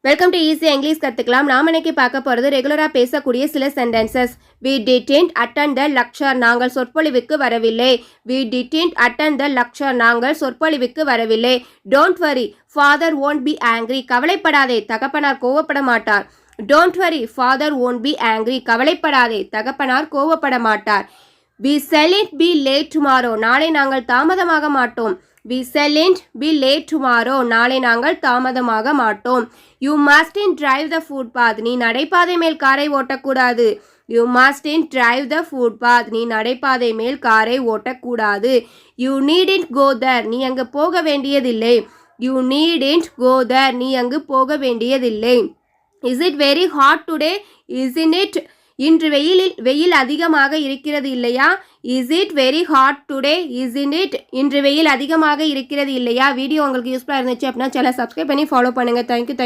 Welcome to easy English கற்றுக்கலாம். நாம் இன்னைக்கு பார்க்க போகிறது ரெகுலராக பேசக்கூடிய சில sentences. We didn't attend the lecture, நாங்கள் சொற்பொழிவுக்கு வரவில்லை. We didn't attend the lecture, நாங்கள் சொற்பொழிவுக்கு வரவில்லை. Don't worry, father won't be angry, கவலைப்படாதே, தகப்பனார் கோவப்பட மாட்டார். Don't worry, father won't be angry, கவலைப்படாதே, தகப்பனார் கோவப்பட மாட்டார். We shalln't be late tomorrow, நாளை நாங்கள் தாமதமாக மாட்டோம். We shalln't be late tomorrow, நாளை நாங்கள் தாமதமாக மாட்டோம். You mustn't drive the footpath, நீ நடைபாதை மேல் காரை ஓட்டக்கூடாது. You mustn't drive the footpath, நீ நடைபாதை மேல் காரை ஓட்டக்கூடாது. You needn't go there, நீ அங்கு போக வேண்டியதில்லை. You needn't go there, நீ அங்கு போக வேண்டியதில்லை. Is it very hot today? Isn't it? இன்று வெயில் அதிகமாக இருக்கிறது இல்லையா? Is it very hot today? Isn't it? இன்று வெயில் அதிகமாக இருக்கிறது இல்லையா? வீடியோ உங்களுக்கு யூஸ்ஃபுல்லாக இருந்துச்சு அப்படின்னா சேனலை சப்ஸ்கிரைப் பண்ணி ஃபாலோ பண்ணுங்கள். தேங்க்யூ.